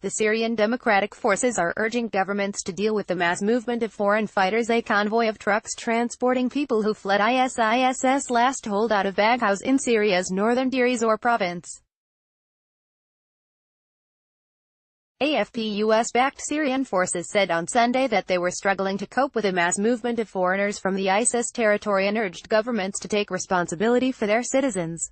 The Syrian Democratic Forces are urging governments to deal with the mass movement of foreign fighters. A convoy of trucks transporting people who fled ISIS's last holdout of Baghouz in Syria's northern Deir Ezzor province. AFP US-backed Syrian forces said on Sunday that they were struggling to cope with a mass movement of foreigners from the ISIS territory and urged governments to take responsibility for their citizens.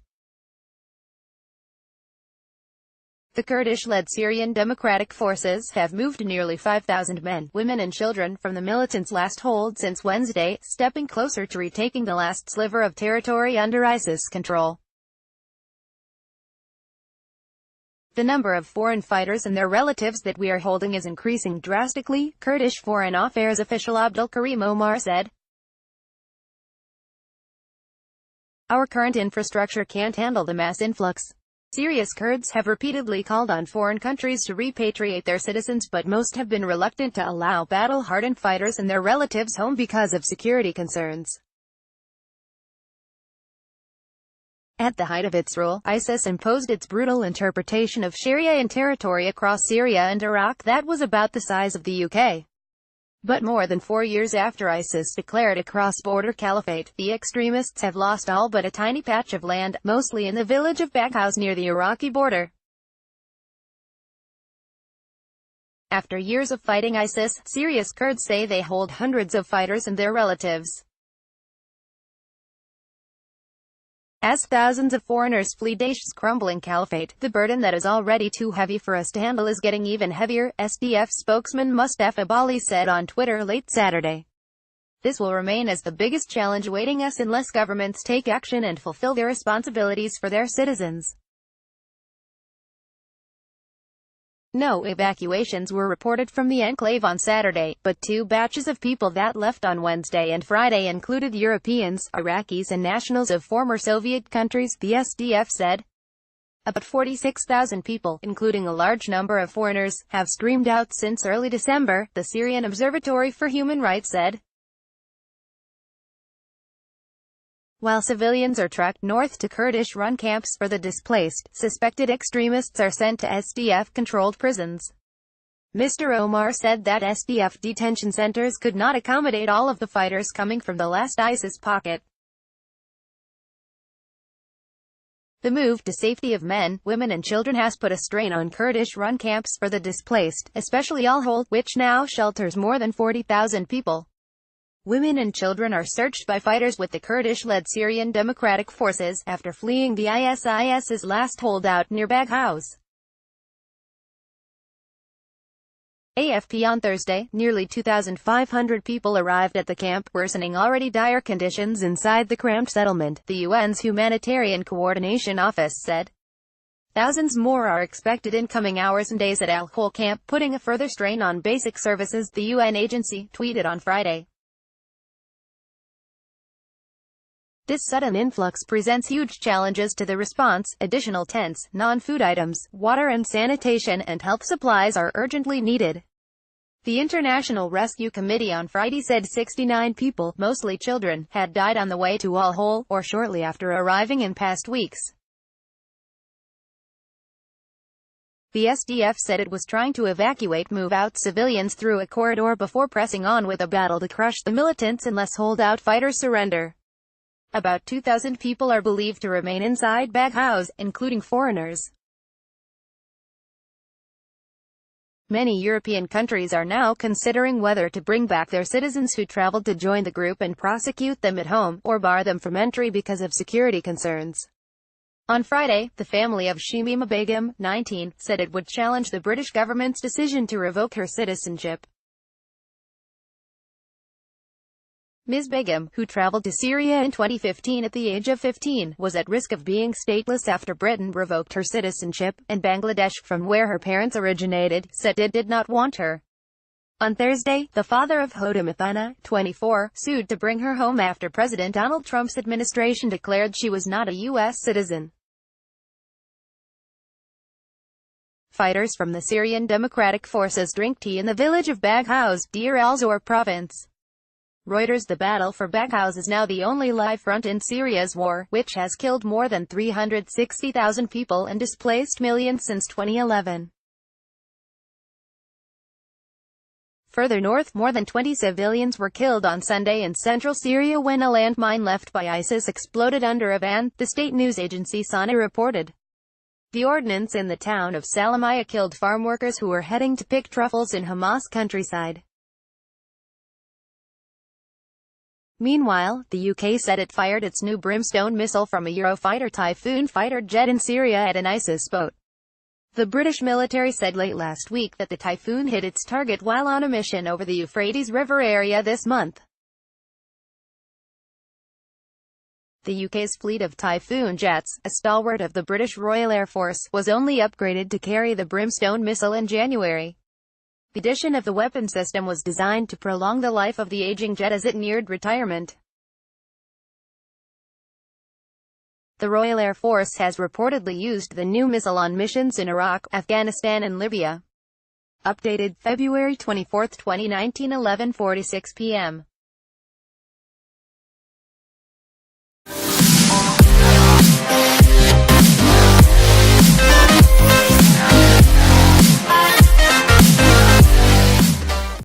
The Kurdish-led Syrian Democratic Forces have moved nearly 5,000 men, women and children from the militants' last hold since Wednesday, stepping closer to retaking the last sliver of territory under ISIS control. The number of foreign fighters and their relatives that we are holding is increasing drastically, Kurdish Foreign Affairs official Abdul Karim Omar said. Our current infrastructure can't handle the mass influx. Syria's Kurds have repeatedly called on foreign countries to repatriate their citizens, but most have been reluctant to allow battle-hardened fighters and their relatives home because of security concerns. At the height of its rule, ISIS imposed its brutal interpretation of Sharia in territory across Syria and Iraq that was about the size of the UK. But more than 4 years after ISIS declared a cross-border caliphate, the extremists have lost all but a tiny patch of land, mostly in the village of Baghouz near the Iraqi border. After years of fighting ISIS, Syria's Kurds say they hold hundreds of fighters and their relatives. As thousands of foreigners flee Daesh's crumbling caliphate, the burden that is already too heavy for us to handle is getting even heavier, SDF spokesman Mustafa Bali said on Twitter late Saturday. This will remain as the biggest challenge awaiting us unless governments take action and fulfill their responsibilities for their citizens. No evacuations were reported from the enclave on Saturday, but 2 batches of people that left on Wednesday and Friday included Europeans, Iraqis and nationals of former Soviet countries, the SDF said. About 46,000 people, including a large number of foreigners, have streamed out since early December, the Syrian Observatory for Human Rights said. While civilians are tracked north to Kurdish-run camps for the displaced, suspected extremists are sent to SDF-controlled prisons. Mr. Omar said that SDF detention centers could not accommodate all of the fighters coming from the last ISIS pocket. The move to safety of men, women and children has put a strain on Kurdish-run camps for the displaced, especially Al-Hol, which now shelters more than 40,000 people. Women and children are searched by fighters with the Kurdish-led Syrian Democratic Forces, after fleeing the ISIS's last holdout near Baghouz. AFP on Thursday, nearly 2,500 people arrived at the camp, worsening already dire conditions inside the cramped settlement, the UN's Humanitarian Coordination Office said. Thousands more are expected in coming hours and days at Al-Hol camp, putting a further strain on basic services, the UN agency tweeted on Friday. This sudden influx presents huge challenges to the response. Additional tents, non-food items, water and sanitation and health supplies are urgently needed. The International Rescue Committee on Friday said 69 people, mostly children, had died on the way to Al-Hol, or shortly after arriving in past weeks. The SDF said it was trying to move out civilians through a corridor before pressing on with a battle to crush the militants unless holdout fighters surrender. About 2,000 people are believed to remain inside Baghouz, including foreigners. Many European countries are now considering whether to bring back their citizens who traveled to join the group and prosecute them at home, or bar them from entry because of security concerns. On Friday, the family of Shamima Begum, 19, said it would challenge the British government's decision to revoke her citizenship. Ms. Begum, who traveled to Syria in 2015 at the age of 15, was at risk of being stateless after Britain revoked her citizenship, and Bangladesh, from where her parents originated, said it did not want her. On Thursday, the father of Hoda Mathana, 24, sued to bring her home after President Donald Trump's administration declared she was not a U.S. citizen. Fighters from the Syrian Democratic Forces drink tea in the village of Baghouz, Deir Ezzor province. Reuters. The battle for Baghouz is now the only live front in Syria's war, which has killed more than 360,000 people and displaced millions since 2011. Further north, more than 20 civilians were killed on Sunday in central Syria when a landmine left by ISIS exploded under a van, the state news agency SANA reported. The ordnance in the town of Salamiyah killed farm workers who were heading to pick truffles in Hamas countryside. Meanwhile, the UK said it fired its new Brimstone missile from a Eurofighter Typhoon fighter jet in Syria at an ISIS boat. The British military said late last week that the Typhoon hit its target while on a mission over the Euphrates River area this month. The UK's fleet of Typhoon jets, a stalwart of the British Royal Air Force, was only upgraded to carry the Brimstone missile in January. The addition of the weapon system was designed to prolong the life of the aging jet as it neared retirement. The Royal Air Force has reportedly used the new missile on missions in Iraq, Afghanistan and Libya. Updated February 24, 2019, 11:46 p.m.